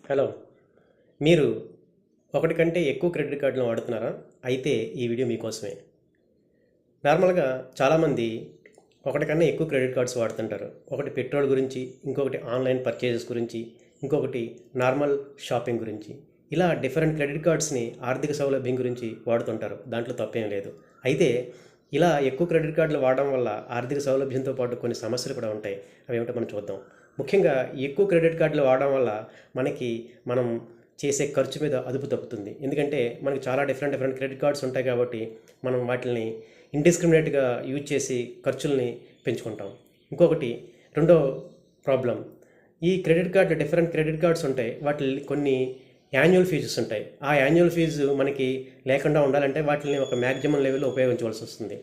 Hello. మీరు ఒకటి కంటే ఎక్కువ క్రెడిట్ కార్డులను వాడుతున్నారా? అయితే ఈ వీడియో మీకోసమే. నార్మల్గా చాలామంది ఒకటి కన్నా ఎక్కువ క్రెడిట్ కార్డ్స్ వాడుతుంటారు. ఒకటి పెట్రోల్ గురించి, ఇంకొకటి ఆన్లైన్ పర్చేజెస్ గురించి, ఇంకొకటి నార్మల్ షాపింగ్ గురించి. ఇలా డిఫరెంట్ క్రెడిట్ కార్డ్స్ని ఆర్థిక సౌలభ్యం గురించి వాడుతుంటారు. దాంట్లో తప్పేం లేదు. అయితే ఇలా ఎక్కువ క్రెడిట్ కార్డులు వాడడం వల్ల ఆర్థిక సౌలభ్యంతో పాటు కొన్ని సమస్యలు కూడా ఉంటాయి. అవి ఏమిటో మనం చూద్దాం. ముఖ్యంగా ఎక్కువ క్రెడిట్ కార్డులు వాడడం వల్ల మనం చేసే ఖర్చు మీద అదుపు తప్పుతుంది. ఎందుకంటే మనకి చాలా డిఫరెంట్ క్రెడిట్ కార్డ్స్ ఉంటాయి కాబట్టి మనం వాటిని ఇండిస్క్రిమినేట్గా యూజ్ చేసి ఖర్చుల్ని పెంచుకుంటాం. ఇంకొకటి రెండో ప్రాబ్లం, ఈ డిఫరెంట్ క్రెడిట్ కార్డ్స్ ఉంటాయి. వాటి కొన్ని యాన్యువల్ ఫీజెస్ ఉంటాయి. ఆ యాన్యువల్ ఫీజు మనకి లేకుండా ఉండాలంటే వాటిని ఒక మ్యాక్సిమం లెవెల్లో ఉపయోగించవలసి వస్తుంది.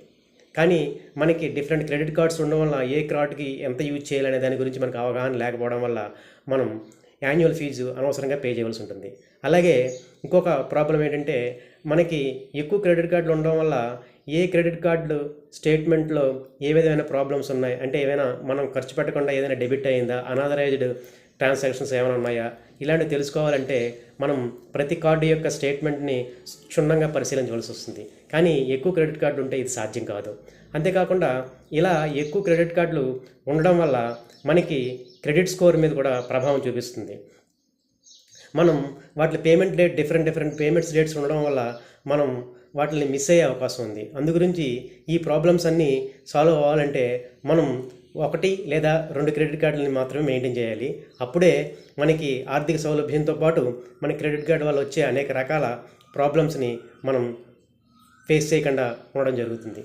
కానీ మనకి డిఫరెంట్ క్రెడిట్ కార్డ్స్ ఉండడం వల్ల ఏ కార్డ్కి ఎంత యూజ్ చేయాలనే దాని గురించి మనకు అవగాహన లేకపోవడం వల్ల మనం యాన్యువల్ ఫీజు అనవసరంగా పే చేయవలసి ఉంటుంది. అలాగే ఇంకొక ప్రాబ్లం ఏంటంటే, మనకి ఎక్కువ క్రెడిట్ కార్డులు ఉండడం వల్ల ఏ క్రెడిట్ కార్డు స్టేట్మెంట్లో ఏ విధమైన ప్రాబ్లమ్స్ ఉన్నాయి, అంటే ఏమైనా మనం ఖర్చు పెట్టకుండా ఏదైనా డెబిట్ అయిందా, అనాథరైజ్డ్ ట్రాన్సాక్షన్స్ ఏమైనా ఉన్నాయా, ఇలాంటివి తెలుసుకోవాలంటే మనం ప్రతి కార్డు యొక్క స్టేట్మెంట్ని క్షుణ్ణంగా పరిశీలించవలసి వస్తుంది. కానీ ఎక్కువ క్రెడిట్ కార్డు ఉంటే ఇది సాధ్యం కాదు. అంతేకాకుండా ఇలా ఎక్కువ క్రెడిట్ కార్డులు ఉండడం వల్ల మనకి క్రెడిట్ స్కోర్ మీద కూడా ప్రభావం చూపిస్తుంది. మనం వాటి payment date different payments dates ఉండడం వల్ల మనం వాటిని మిస్ అయ్యే అవకాశం ఉంది. అందుగురించి ఈ ప్రాబ్లమ్స్ అన్నీ సాల్వ్ అవ్వాలంటే మనం ఒకటి లేదా రెండు క్రెడిట్ కార్డులని మాత్రమే మెయింటైన్ చేయాలి. అప్పుడే మనకి ఆర్థిక సౌలభ్యంతో పాటు మన క్రెడిట్ కార్డు వల్ల వచ్చే అనేక రకాల ప్రాబ్లమ్స్ని మనం ఫేస్ చేయకుండా ఉండడం జరుగుతుంది.